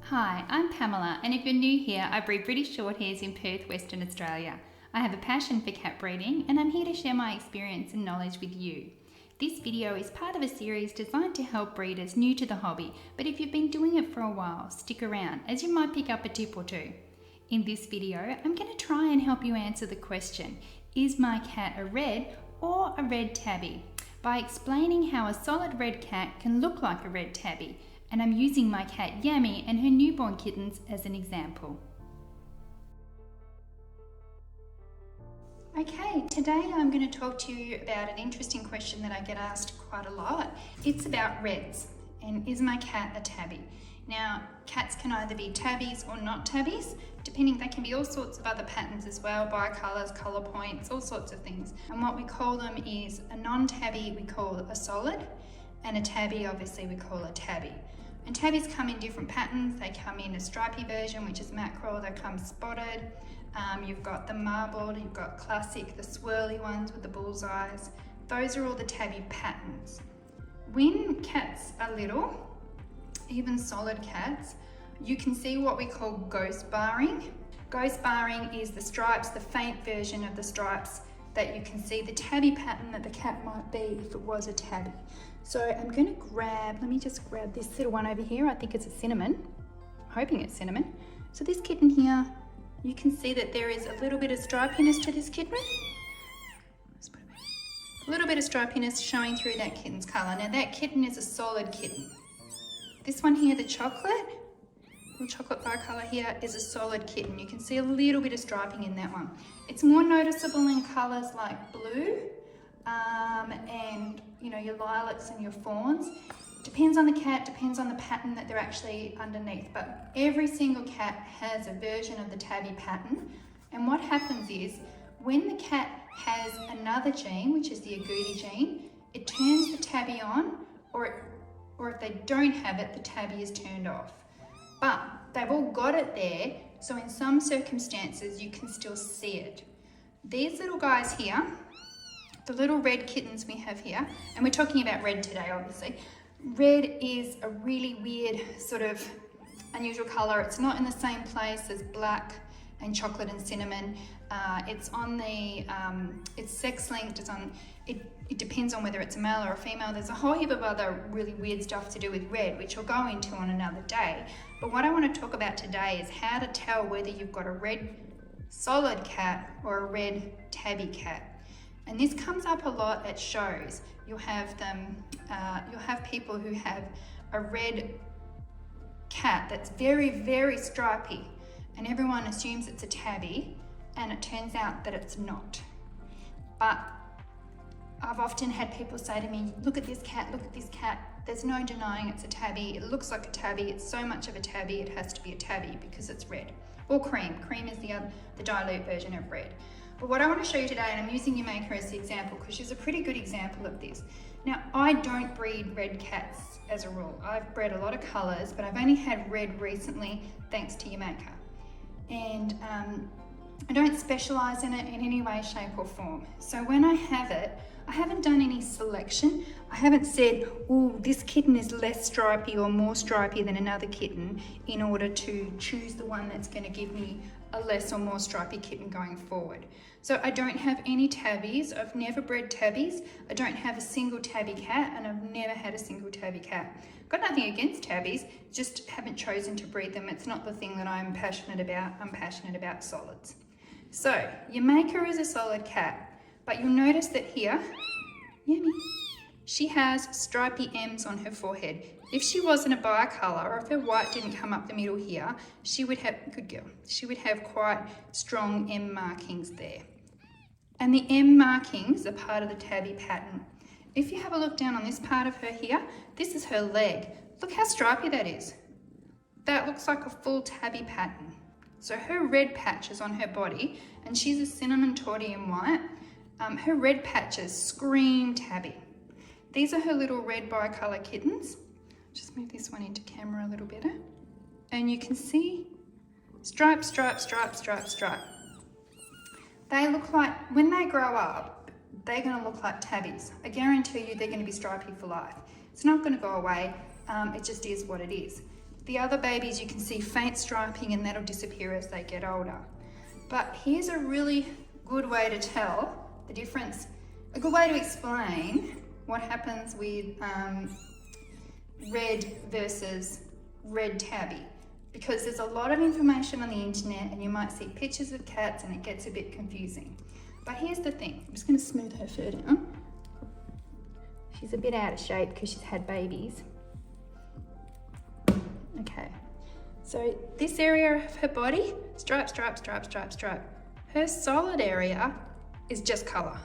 Hi, I'm Pamela, and if you're new here, I breed British Shorthairs in Perth, Western Australia. I have a passion for cat breeding, and I'm here to share my experience and knowledge with you. This video is part of a series designed to help breeders new to the hobby, but if you've been doing it for a while, stick around as you might pick up a tip or two. In this video, I'm going to try and help you answer the question, is my cat a red or a red tabby? By explaining how a solid red cat can look like a red tabby, and I'm using my cat Yammy and her newborn kittens as an example. Okay, today I'm going to talk to you about an interesting question that I get asked quite a lot. It's about reds, and is my cat a tabby? Now, cats can either be tabbies or not tabbies, depending, they can be all sorts of other patterns as well, bicolours, colour points, all sorts of things. And what we call them is a non-tabby we call a solid, and a tabby obviously we call a tabby. And tabbies come in different patterns. They come in a stripy version, which is mackerel, they come spotted. You've got the marbled, you've got classic, the swirly ones with the bullseyes. Those are all the tabby patterns. When cats are little, even solid cats, you can see what we call ghost barring. Ghost barring is the stripes, the faint version of the stripes that you can see, the tabby pattern that the cat might be if it was a tabby. So I'm going to let me just grab this little one over here. I think it's a cinnamon. I'm hoping it's cinnamon. So this kitten here, you can see that there is a little bit of stripiness to this kitten. A little bit of stripiness showing through that kitten's colour. Now that kitten is a solid kitten. This one here, the chocolate bicolour here, is a solid kitten. You can see a little bit of striping in that one. It's more noticeable in colours like blue and your lilacs and your fawns. Depends on the cat, depends on the pattern that they're actually underneath, but every single cat has a version of the tabby pattern. And what happens is when the cat has another gene, which is the agouti gene, it turns the tabby on, or if they don't have it, the tabby is turned off. But they've all got it there, so in some circumstances you can still see it. These little guys here, the little red kittens we have here, and we're talking about red today obviously. Red is a really weird sort of unusual colour. It's not in the same place as black and chocolate and cinnamon. It's on the, it's sex linked, it depends on whether it's a male or a female. There's a whole heap of other really weird stuff to do with red, which I'll go into on another day. But what I want to talk about today is how to tell whether you've got a red solid cat or a red tabby cat. And this comes up a lot at shows. You'll have people who have a red cat that's very, very stripy, and everyone assumes it's a tabby, and it turns out that it's not. But I've often had people say to me, look at this cat, there's no denying it's a tabby, it looks like a tabby, it's so much of a tabby, it has to be a tabby because it's red. Or cream is the dilute version of red. But what I want to show you today, and I'm using Yamaica as the example because she's a pretty good example of this. Now, I don't breed red cats as a rule. I've bred a lot of colours, but I've only had red recently thanks to Yamaica. And I don't specialise in it in any way, shape or form. So when I have it, I haven't done any selection. I haven't said, oh, this kitten is less stripy or more stripy than another kitten in order to choose the one that's going to give me a less or more stripy kitten going forward. So I don't have any tabbies. I've never bred tabbies. I don't have a single tabby cat, and I've never had a single tabby cat. Got nothing against tabbies, just haven't chosen to breed them. It's not the thing that I'm passionate about. I'm passionate about solids. So Yamaica is a solid cat, but you'll notice that here, Yammy, she has stripy M's on her forehead. If she wasn't a bicolour, or if her white didn't come up the middle here, she would have, good girl, she would have quite strong M markings there. And the M markings are part of the tabby pattern. If you have a look down on this part of her here, this is her leg. Look how stripy that is. That looks like a full tabby pattern. So her red patches on her body, and she's a cinnamon tortie and white, her red patches scream tabby. These are her little red bicolour kittens. Just move this one into camera a little better. And you can see stripe, stripe, stripe, stripe, stripe. They look like, when they grow up, they're going to look like tabbies. I guarantee you they're going to be stripy for life. It's not going to go away. It just is what it is. The other babies you can see faint striping and that'll disappear as they get older. But here's a really good way to tell the difference, a good way to explain what happens with red versus red tabby. Because there's a lot of information on the internet and you might see pictures of cats and it gets a bit confusing. But here's the thing, I'm just going to smooth her fur down. She's a bit out of shape because she's had babies. Okay, so this area of her body, stripe, stripe, stripe, stripe, stripe. Her solid area is just colour.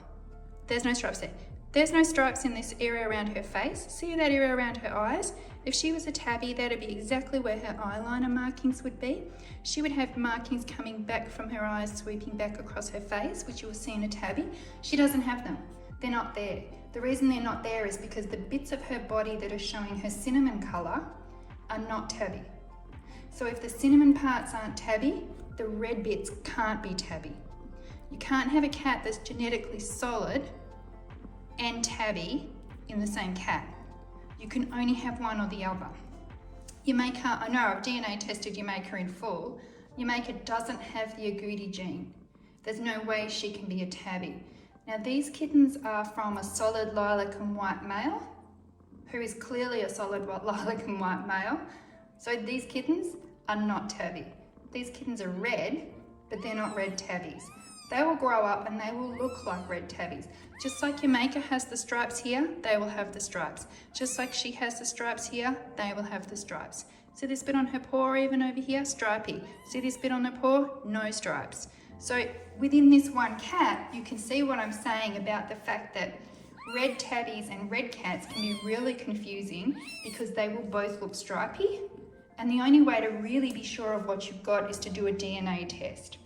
There's no stripes there. There's no stripes in this area around her face. See that area around her eyes? If she was a tabby, that'd be exactly where her eyeliner markings would be. She would have markings coming back from her eyes, sweeping back across her face, which you will see in a tabby. She doesn't have them. They're not there. The reason they're not there is because the bits of her body that are showing her cinnamon colour are not tabby. So if the cinnamon parts aren't tabby, the red bits can't be tabby. You can't have a cat that's genetically solid and tabby in the same cat. You can only have one or the other. Yamaica, I know I've DNA tested Yamaica in full. Yamaica doesn't have the agouti gene. There's no way she can be a tabby. Now these kittens are from a solid lilac and white male, who is clearly a solid lilac and white male. So these kittens are not tabby. These kittens are red, but they're not red tabbies. They will grow up and they will look like red tabbies. Just like Yamaica has the stripes here, they will have the stripes. Just like she has the stripes here, they will have the stripes. See this bit on her paw even over here? Stripy. See this bit on her paw? No stripes. So within this one cat, you can see what I'm saying about the fact that red tabbies and red cats can be really confusing because they will both look stripy. And the only way to really be sure of what you've got is to do a DNA test.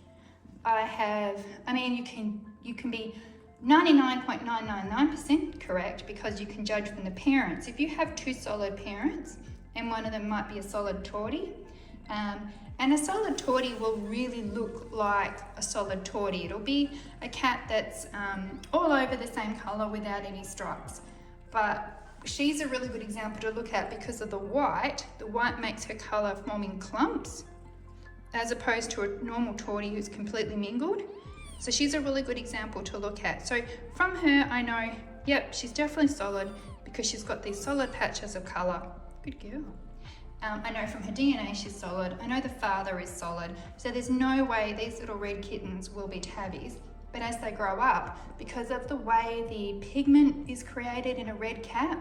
You can be 99.999% correct because you can judge from the parents. If you have two solid parents and one of them might be a solid tortie, and a solid tortie will really look like a solid tortie. It'll be a cat that's all over the same colour without any stripes. But she's a really good example to look at because of the white. The white makes her colour form in clumps, as opposed to a normal tortie who's completely mingled. So she's a really good example to look at. So from her, I know, yep, she's definitely solid because she's got these solid patches of colour. Good girl. I know from her DNA she's solid. I know the father is solid. So there's no way these little red kittens will be tabbies. But as they grow up, because of the way the pigment is created in a red cat,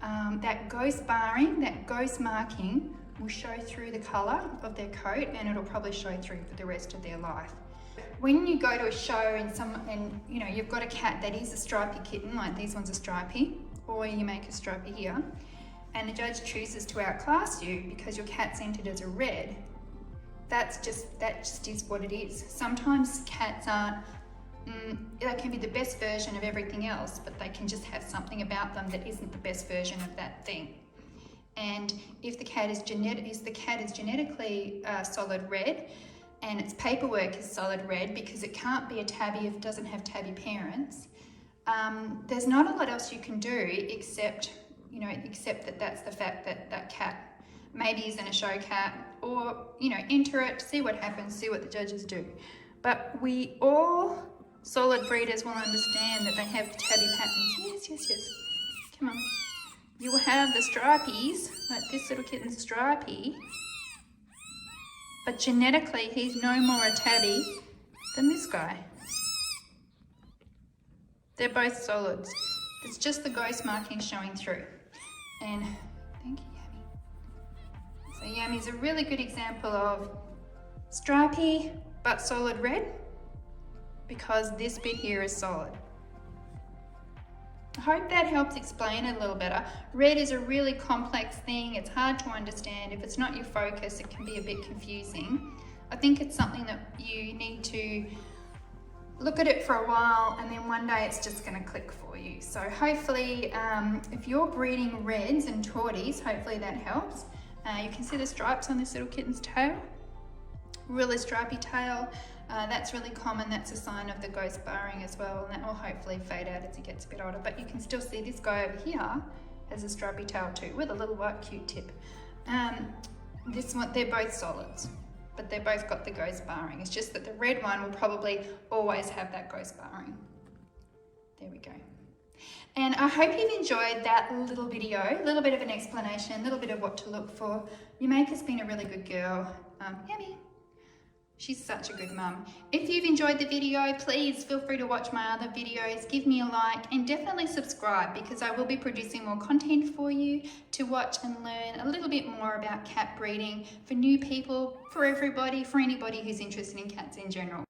that ghost barring, that ghost marking will show through the colour of their coat, and it'll probably show through for the rest of their life. When you go to a show and you know you've got a cat that is a stripy kitten, like these ones are stripy, or you make a stripy here, and the judge chooses to outclass you because your cat's entered as a red, that just is what it is. Sometimes cats aren't, they can be the best version of everything else, but they can just have something about them that isn't the best version of that thing. And if the cat is genetically solid red, and its paperwork is solid red because it can't be a tabby if it doesn't have tabby parents, there's not a lot else you can do except that that's the fact that that cat maybe isn't a show cat, or enter it, see what happens, see what the judges do. But we all solid breeders will understand that they have tabby patterns. Yes. Come on. You will have the stripies, like this little kitten's stripy, but genetically he's no more a tabby than this guy. They're both solids. It's just the ghost marking showing through. And thank you, Yammy. So Yammy's a really good example of stripy but solid red, because this bit here is solid. I hope that helps explain it a little better. Red is a really complex thing. It's hard to understand. If it's not your focus, it can be a bit confusing. I think it's something that you need to look at it for a while, and then one day it's just going to click for you. So hopefully, if you're breeding reds and torties, hopefully that helps. You can see the stripes on this little kitten's tail. Really stripy tail. That's really common. That's a sign of the ghost barring as well, and that will hopefully fade out as he gets a bit older. But you can still see this guy over here has a stripy tail too, with a little white cute tip. This one, they're both solids, but they've both got the ghost barring. It's just that the red one will probably always have that ghost barring. There we go. And I hope you've enjoyed that little video, a little bit of an explanation, a little bit of what to look for. Yamaica's been a really good girl. Yammy. She's such a good mum. If you've enjoyed the video, please feel free to watch my other videos, give me a like, and definitely subscribe, because I will be producing more content for you to watch and learn a little bit more about cat breeding for new people, for everybody, for anybody who's interested in cats in general.